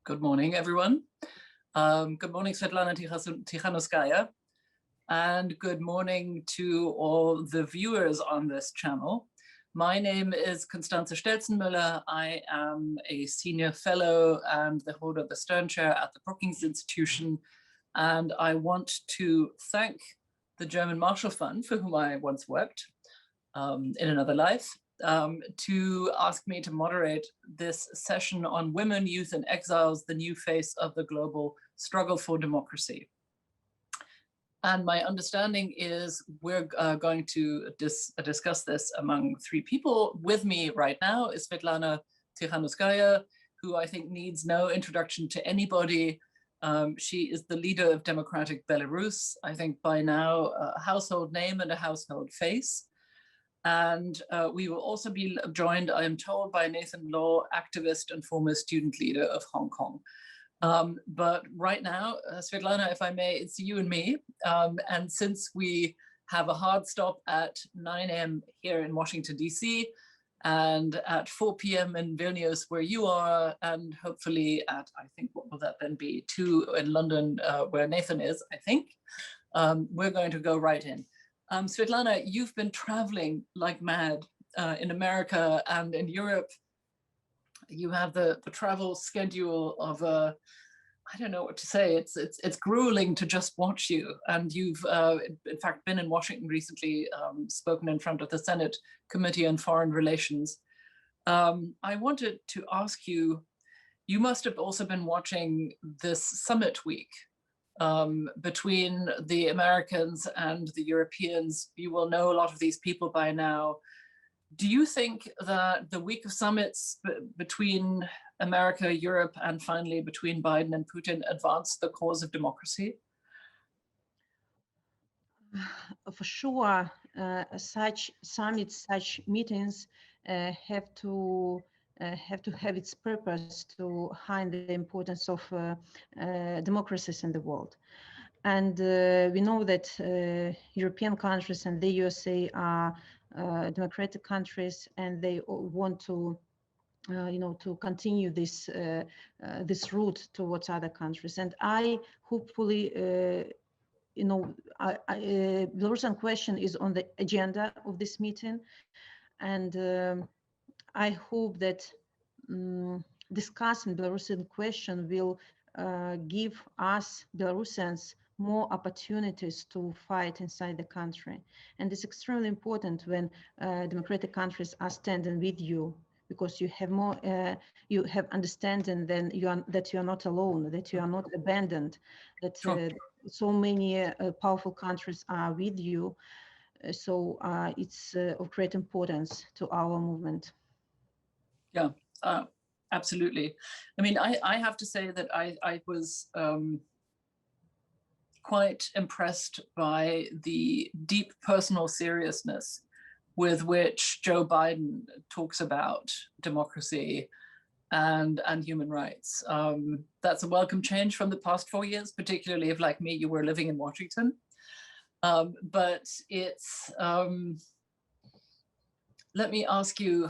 Good morning, everyone. Good morning, Svetlana Tikhanovskaya, and good morning to all the viewers on this channel. My name is Constanze Stelzenmüller. I am a senior fellow and the holder of the Stern Chair at the Brookings Institution, and I want to thank the German Marshall Fund, for whom I once worked in another life, to ask me to moderate this session on women, youth, and exiles, the new face of the global struggle for democracy. And my understanding is we're going to discuss this among three people. With me right now is Svetlana Tikhanovskaya, who I think needs no introduction to anybody. She is the leader of Democratic Belarus, I think by now a household name and a household face. And we will also be joined, I am told, by Nathan Law, activist and former student leader of Hong Kong. But right now, Svetlana, if I may, it's you and me. And since we have a hard stop at 9 a.m. here in Washington, D.C., and at 4 p.m. in Vilnius, where you are, and hopefully at, I think, what will that then be, 2 in London, where Nathan is, I think, we're going to go right in. Svetlana, you've been traveling like mad in America and in Europe. You have the travel schedule of I don't know what to say. It's grueling to just watch you. And you've in fact been in Washington recently, spoken in front of the Senate Committee on Foreign Relations. I wanted to ask you, you must have also been watching this summit week between the Americans and the Europeans. You will know a lot of these people by now. Do you think that the week of summits between America, Europe, and finally between Biden and Putin advanced the cause of democracy? For sure, such summits, such meetings have to have its purpose to highlight the importance of democracies in the world. And we know that European countries and the USA are democratic countries, and they want to to continue this this route towards other countries. And I hopefully Belarusian question is on the agenda of this meeting, and I hope that discussing Belarusian question will give us Belarusians more opportunities to fight inside the country. And it's extremely important when democratic countries are standing with you, because you have more, you have understanding then that you are not alone, that you are not abandoned, that so many powerful countries are with you. So it's of great importance to our movement. Yeah, absolutely. I mean, I have to say that I was quite impressed by the deep personal seriousness with which Joe Biden talks about democracy and human rights. That's a welcome change from the past 4 years, particularly if, like me, you were living in Washington. But it's, let me ask you,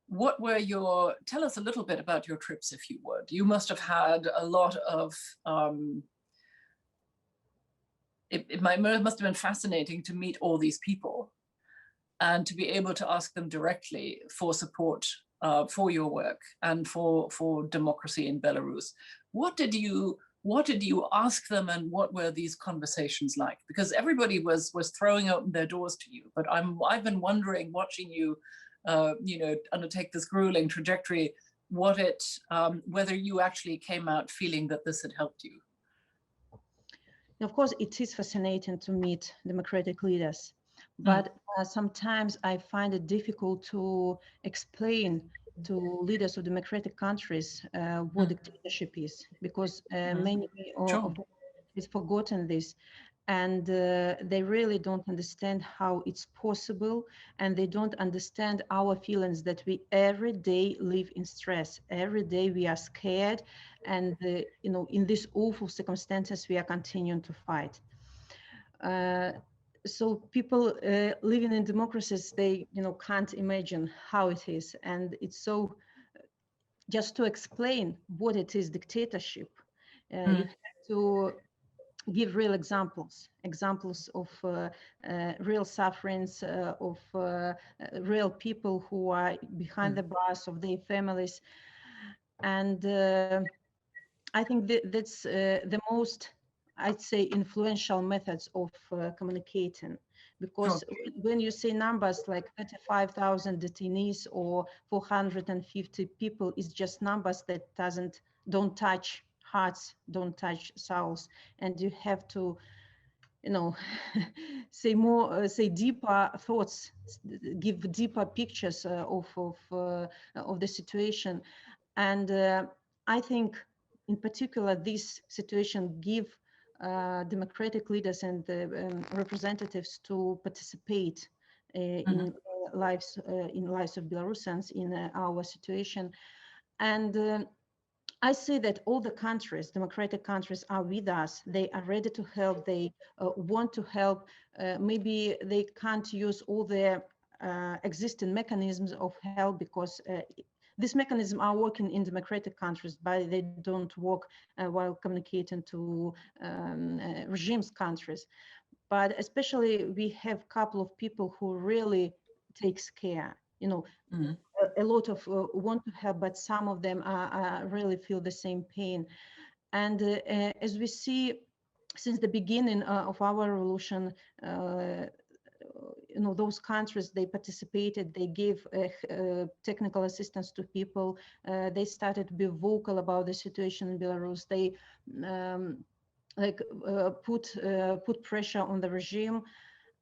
what were your, tell us a little bit about your trips, if you would. You must have had a lot of, it must have been fascinating to meet all these people and to be able to ask them directly for support for your work and for democracy in Belarus. What did you ask them, and what were these conversations like? Because everybody was throwing open their doors to you, but I've been wondering, watching you, undertake this grueling trajectory, whether you actually came out feeling that this had helped you. Of course, it is fascinating to meet democratic leaders, but sometimes I find it difficult to explain to leaders of democratic countries what dictatorship is, because many of them have forgotten this, and they really don't understand how it's possible, and they don't understand our feelings that we every day live in stress. Every day we are scared, and in these awful circumstances we are continuing to fight. So people living in democracies, they can't imagine how it is, and it's so just to explain what it is dictatorship, you have to give real examples of real sufferings of real people who are behind the bars of their families. And I think that's the most, I'd say, influential methods of communicating, because when you say numbers like 35,000 detainees or 450 people, it's just numbers that don't touch hearts, don't touch souls, and you have to, you know, say more, say deeper thoughts, give deeper pictures of the situation. And I think, in particular, this situation give democratic leaders and representatives to participate in lives of Belarusians in our situation. And I see that all the countries, democratic countries, are with us. They are ready to help. They want to help. Maybe they can't use all the existing mechanisms of help, because these mechanisms are working in democratic countries, but they don't work while communicating to regimes countries. But especially, we have a couple of people who really takes care. You know, a lot of want to help, but some of them really feel the same pain. And as we see, since the beginning of our revolution, you know, those countries, they participated, they gave technical assistance to people, they started to be vocal about the situation in Belarus. They put pressure on the regime,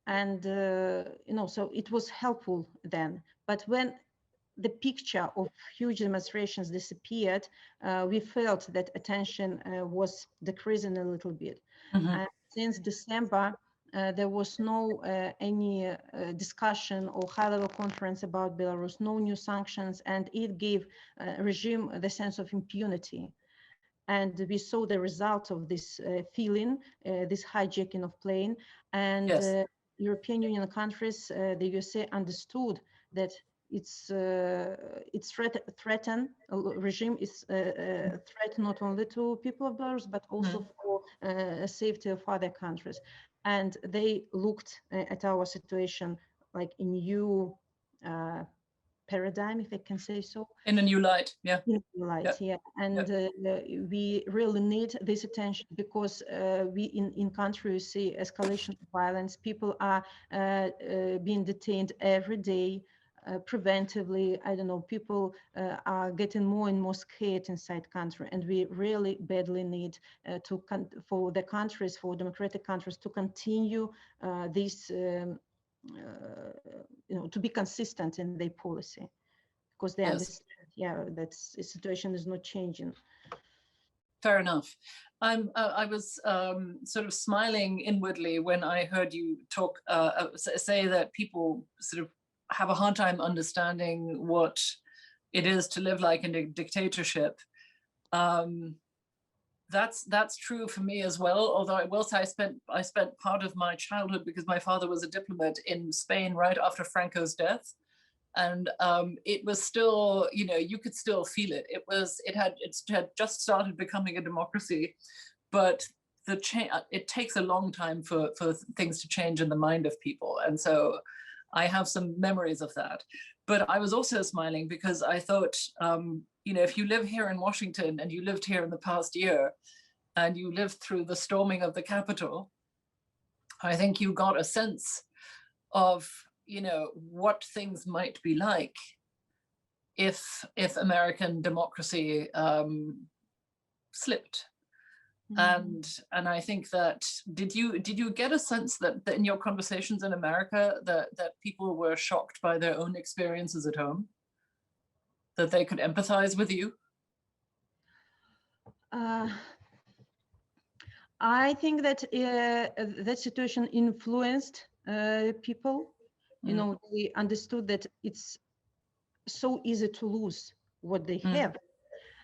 and you know, so it was helpful then. But when the picture of huge demonstrations disappeared, we felt that attention was decreasing a little bit. And since December, there was no any discussion or high-level conference about Belarus, no new sanctions, and it gave regime the sense of impunity. And we saw the result of this feeling, this hijacking of plane. And European Union countries, the USA, understood that its regime is a threat not only to people of Belarus, but also for safety of other countries. And they looked at our situation like a new paradigm, if I can say so. In a new light, In a new light, yeah. And we really need this attention, because we in countries see escalation of violence. People are being detained every day, preventively. I don't know, people are getting more and more scared inside country, and we really badly need for the countries, for democratic countries, to continue this, you know, to be consistent in their policy, because they understand, yeah, that the situation is not changing. Fair enough. I was sort of smiling inwardly when I heard you talk, say that people sort of have a hard time understanding what it is to live like in a dictatorship. That's true for me as well. Although I will say I spent part of my childhood, because my father was a diplomat, in Spain right after Franco's death, and it was still, you know, you could still feel it. It had just started becoming a democracy, but it takes a long time for things to change in the mind of people, and so I have some memories of that. But I was also smiling because I thought, you know, if you live here in Washington and you lived here in the past year and you lived through the storming of the Capitol, I think you got a sense of, you know, what things might be like if American democracy slipped. And I think that, did you get a sense that in your conversations in America that people were shocked by their own experiences at home, that they could empathize with you? I think that that situation influenced people. You know, they understood that it's so easy to lose what they have.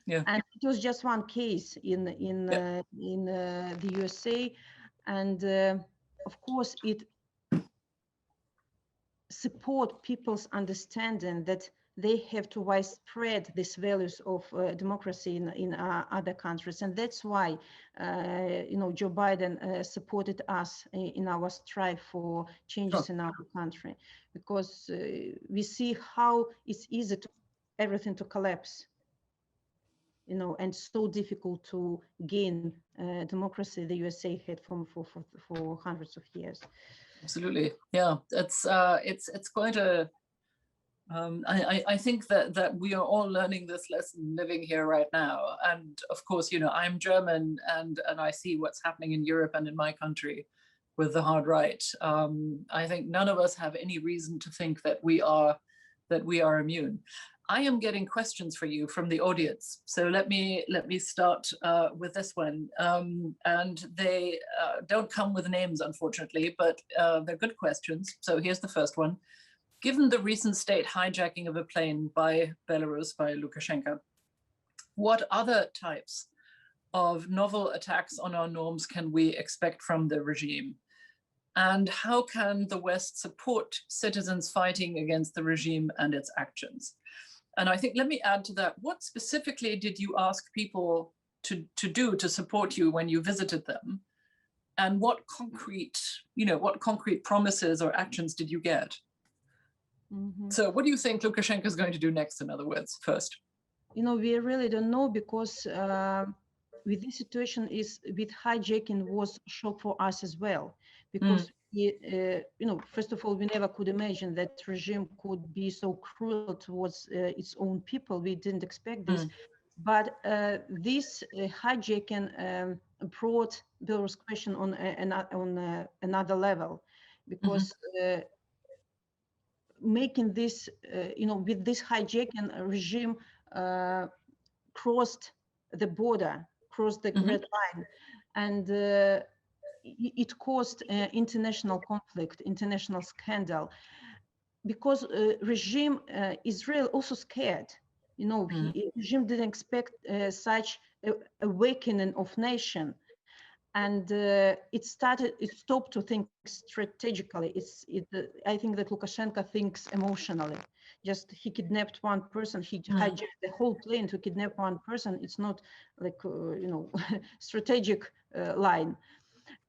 Yeah. And it was just one case in the USA, and of course it support people's understanding that they have to widespread these values of democracy in other countries. And that's why, Joe Biden supported us in our strive for changes in our country, because we see how it's easy to everything to collapse, and so difficult to gain democracy the USA had for hundreds of years. Absolutely, yeah. It's quite a. I think that we are all learning this lesson living here right now. And of course, I'm German, and I see what's happening in Europe and in my country with the hard right. I think none of us have any reason to think that we are immune. I am getting questions for you from the audience. So let me start with this one. And they don't come with names, unfortunately, but they're good questions. So here's the first one. Given the recent state hijacking of a plane by Belarus, by Lukashenko, what other types of novel attacks on our norms can we expect from the regime? And how can the West support citizens fighting against the regime and its actions? And I think, let me add to that, what specifically did you ask people to do to support you when you visited them? And what concrete promises or actions did you get? Mm-hmm. So what do you think Lukashenko is going to do next, in other words, first? We really don't know, because with this situation with hijacking was a shock for us as well, because first of all, we never could imagine that regime could be so cruel towards its own people. We didn't expect this. But this hijacking brought Belarus question on another level, because making this, with this hijacking regime crossed the border, crossed the red line, and it caused international conflict, international scandal, because regime Israel also scared. Regime didn't expect such awakening of nation. And it stopped to think strategically. I think that Lukashenko thinks emotionally. Just he kidnapped one person, he hijacked the whole plane to kidnap one person. It's not like, strategic line.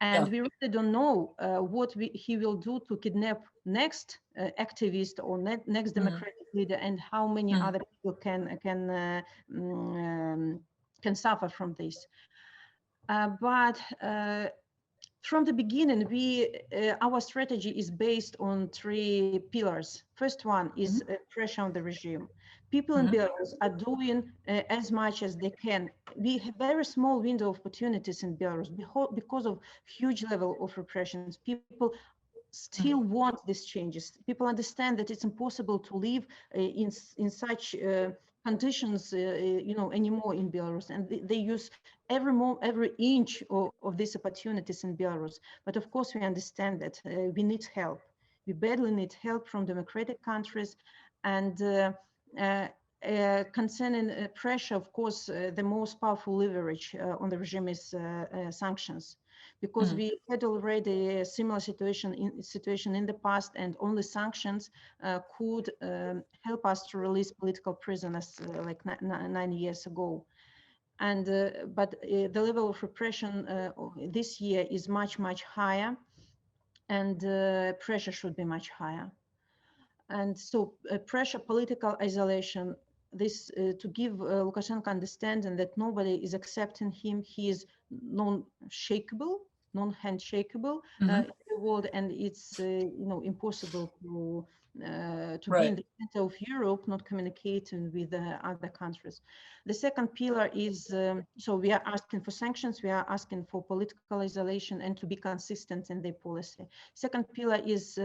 And we really don't know what he will do to kidnap next activist or next democratic leader, and how many other people can suffer from this. But from the beginning, our strategy is based on 3 pillars. First one is pressure on the regime. People in Belarus are doing as much as they can. We have very small window of opportunities in Belarus because of huge level of repressions. People still want these changes. People understand that it's impossible to live in such conditions, anymore in Belarus, and they use every inch of these opportunities in Belarus. But of course, we understand that we need help. We badly need help from democratic countries, and concerning pressure, of course, the most powerful leverage on the regime is sanctions, because we had already a similar situation in the past, and only sanctions could help us to release political prisoners like 9 years ago. And but the level of repression this year is much higher, and pressure should be much higher. And so pressure, political isolation, this to give Lukashenko understanding that nobody is accepting him. He is non-shakeable, non-handshakable in the world, and it's impossible to be in the center of Europe, not communicating with other countries. The second pillar is, so we are asking for sanctions, we are asking for political isolation, and to be consistent in their policy. Second pillar is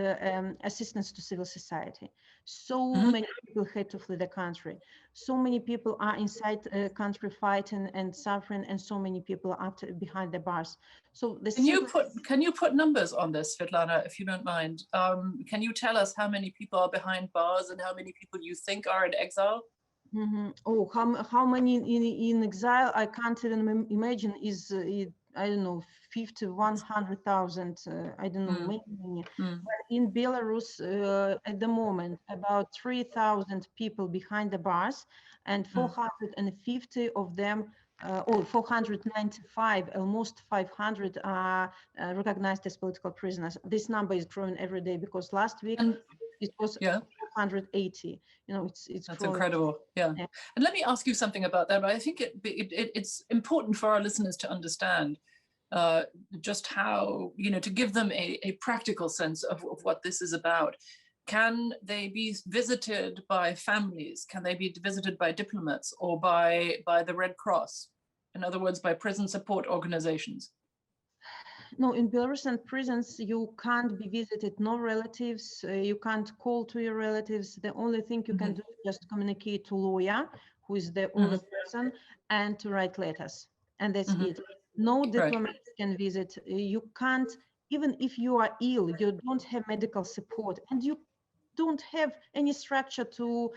assistance to civil society. So many people had to flee the country. So many people are inside the country fighting and suffering, and so many people are behind the bars. So can you put numbers on this, Svetlana, if you don't mind? Can you tell us how many people are behind bars and how many people you think are in exile? Oh, how many in exile? I can't even imagine. I don't know, 50, 100,000, I don't know, many. But in Belarus, at the moment, about 3,000 people behind the bars, and 450 of them, or 495, almost 500 are recognized as political prisoners. This number is growing every day because last week it was 480. You know, it's that's growing. incredible. Yeah. And let me ask you something about that. But I think it's important for our listeners to understand just how, you know, to give them a practical sense of what this is about. Can they be visited by families? Can they be visited by diplomats or by the Red Cross? In other words, by prison support organizations? No, in Belarusian prisons, you can't be visited, no relatives, you can't call to your relatives. The only thing you can do is just communicate to lawyer, who is the only person, and to write letters. And that's it. No diplomats can visit. You can't, even if you are ill, you don't have medical support, and you don't have any structure to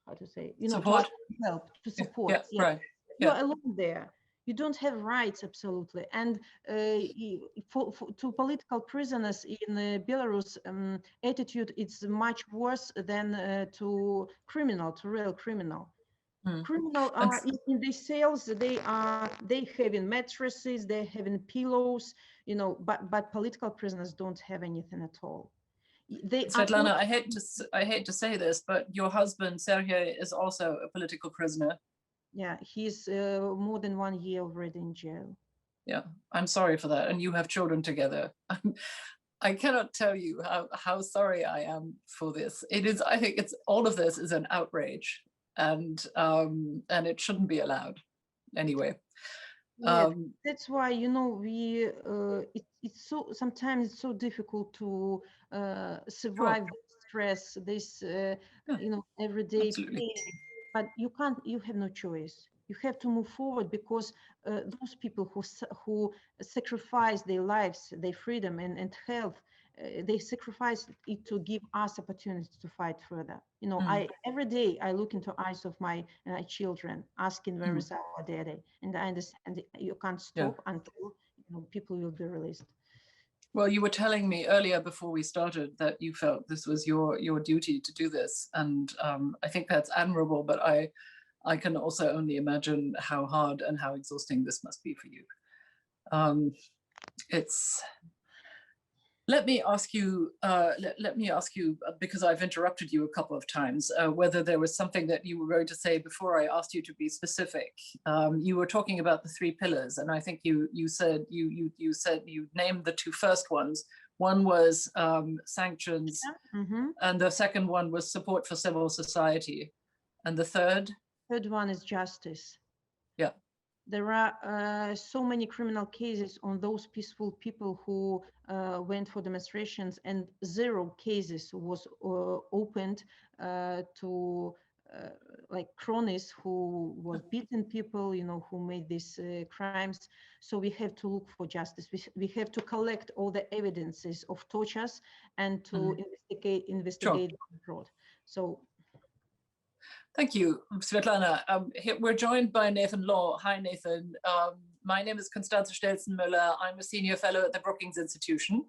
how to say, you know, support? to help, to support. Yeah, right. You're alone there. You don't have rights, absolutely. And to political prisoners in Belarus, attitude is much worse than to real criminal. Criminal are in the cells. They having mattresses, they having pillows, you know. But political prisoners don't have anything at all. Svetlana, I hate to say this, but your husband Sergei is also a political prisoner. Yeah, he's more than 1 year already in jail. Yeah, I'm sorry for that. And you have children together. I cannot tell you how sorry I am for this. It is, I think it's, all of this is an outrage, and it shouldn't be allowed anyway. Yeah, that's why, you know, it's so, sometimes it's so difficult to survive this stress, this, you know, everyday pain. But you have no choice. You have to move forward because those people who sacrifice their lives, their freedom and health, they sacrifice it to give us opportunity to fight further. You know, every day I look into eyes of my children, asking where is our daddy, and I understand you can't stop until, you know, people will be released. Well, you were telling me earlier before we started that you felt this was your duty to do this, and I think that's admirable. But I can also only imagine how hard and how exhausting this must be for you. Let me ask you, because I've interrupted you a couple of times, whether there was something that you were going to say before I asked you to be specific. You were talking about the 3 pillars, and I think you said you named the 2 first ones. One was sanctions, and the second one was support for civil society, and the third? Third one is justice. Yeah. There are so many criminal cases on those peaceful people who went for demonstrations, and 0 cases was opened to like cronies who was beating people, you know, who made these crimes. So we have to look for justice. We have to collect all the evidences of tortures and to investigate fraud. So. Thank you, Svetlana. We're joined by Nathan Law. Hi, Nathan. My name is Constanze Stelzen-Müller. I'm a senior fellow at the Brookings Institution.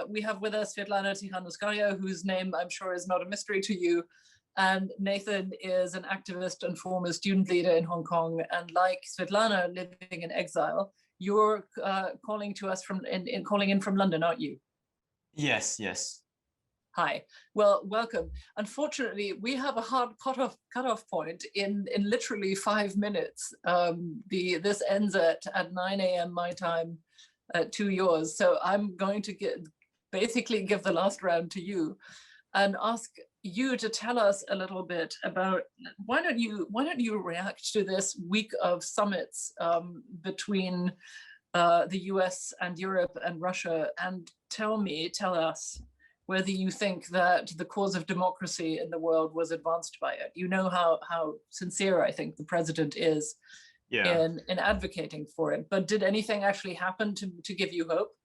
We have with us Svetlana Tikhanovskaya, whose name I'm sure is not a mystery to you. And Nathan is an activist and former student leader in Hong Kong. And like Svetlana, living in exile, you're calling to us calling in from London, aren't you? Yes. Hi, well, welcome. Unfortunately, we have a hard cutoff point in literally 5 minutes. This ends at 9 a.m. my time, 2 yours. So I'm going to basically give the last round to you and ask you to tell us a little bit about, why don't you react to this week of summits between the US and Europe and Russia, and tell us whether you think that the cause of democracy in the world was advanced by it. You know how sincere I think the president is in advocating for it, but did anything actually happen to give you hope?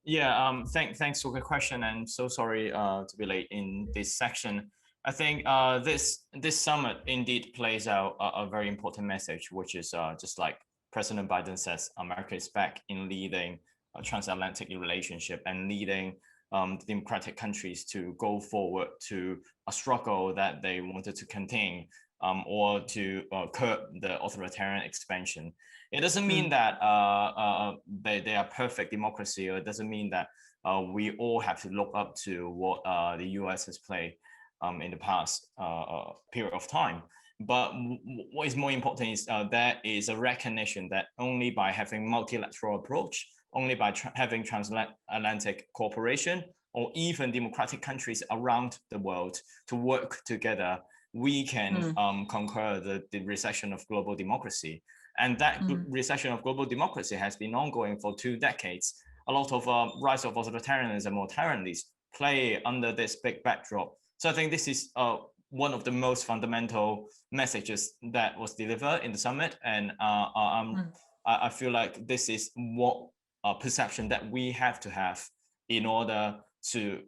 Yeah, thanks for the question, and so sorry to be late in this section. I think this summit indeed plays out a very important message, which is just like President Biden says, America is back in leading a transatlantic relationship and leading democratic countries to go forward to a struggle that they wanted to contain or to curb the authoritarian expansion. It doesn't mean that they are perfect democracy, or it doesn't mean that we all have to look up to what the US has played in the past period of time. But what is more important is there is a recognition that only by having multilateral approach, only by having transatlantic cooperation, or even democratic countries around the world to work together, we can conquer the recession of global democracy. And that recession of global democracy has been ongoing for 2 decades. A lot of rise of authoritarianism or tyrannies play under this big backdrop. So I think this is one of the most fundamental messages that was delivered in the summit. And I feel like this is what perception that we have to have in order to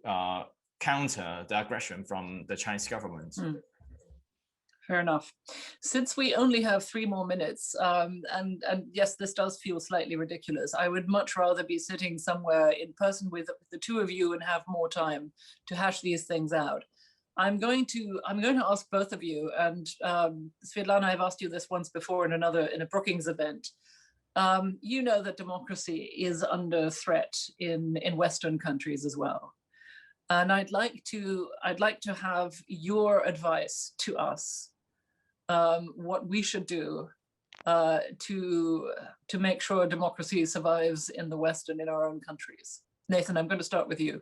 counter the aggression from the Chinese government. Fair enough. Since we only have 3 more minutes, and yes, this does feel slightly ridiculous, I would much rather be sitting somewhere in person with the 2 of you and have more time to hash these things out. I'm going to ask both of you, and Svetlana, I've asked you this once before in a Brookings event. You know that democracy is under threat in Western countries as well. And I'd like to have your advice to us, what we should do to make sure democracy survives in the West and in our own countries. Nathan, I'm going to start with you.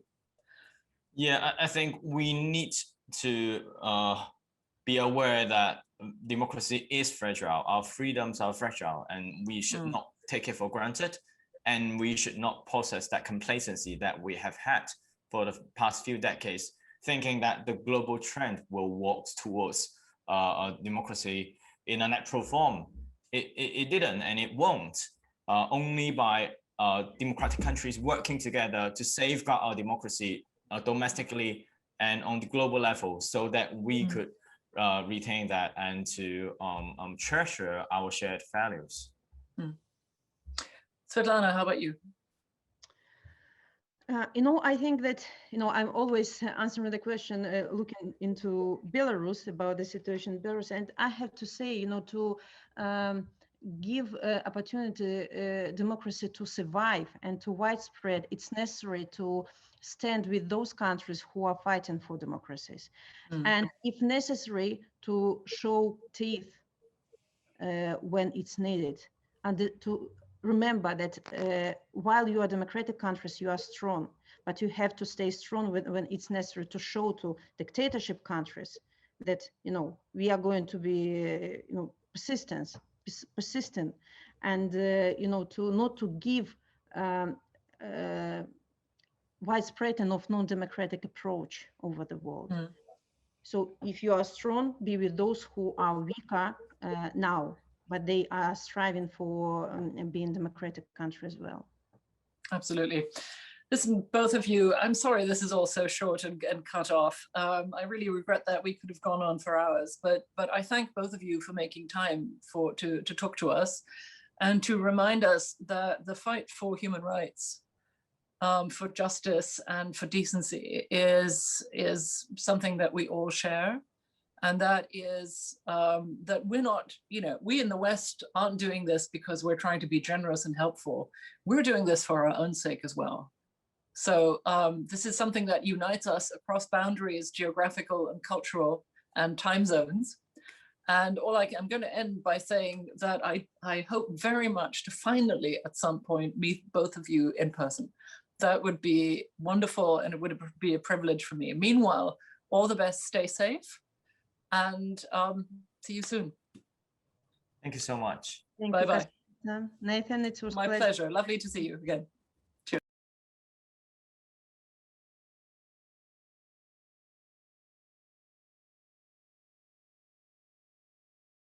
Yeah, I think we need to be aware that democracy is fragile. Our freedoms are fragile, and we should not take it for granted. And we should not possess that complacency that we have had for the past few decades, thinking that the global trend will walk towards democracy in a natural form. It didn't, and it won't. Only by democratic countries working together to safeguard our democracy domestically and on the global level, so that we could retain that and to treasure our shared values. Svetlana, how about you? I think that, I'm always answering the question, looking into Belarus, about the situation in Belarus. And I have to say, to give opportunity democracy to survive and to widespread, it's necessary to stand with those countries who are fighting for democracies. And if necessary, to show teeth when it's needed, and to remember that while you are democratic countries, you are strong, but you have to stay strong when it's necessary to show to dictatorship countries that, we are going to be, persistent, and, to not to give widespread and of non-democratic approach over the world. So if you are strong, be with those who are weaker now, but they are striving for being democratic country as well. Absolutely. Listen, both of you, I'm sorry this is all so short and cut off. I really regret that. We could have gone on for hours, but I thank both of you for making time to talk to us and to remind us that the fight for human rights, for justice and for decency is something that we all share. And that is that we're not, we in the West aren't doing this because we're trying to be generous and helpful. We're doing this for our own sake as well. So this is something that unites us across boundaries, geographical and cultural and time zones. And I'm going to end by saying that I hope very much to finally at some point meet both of you in person. That would be wonderful, and it would be a privilege for me. Meanwhile, all the best, stay safe. And see you soon. Thank you so much. Thank Bye-bye. you, Nathan. It was my pleasure. Lovely to see you again.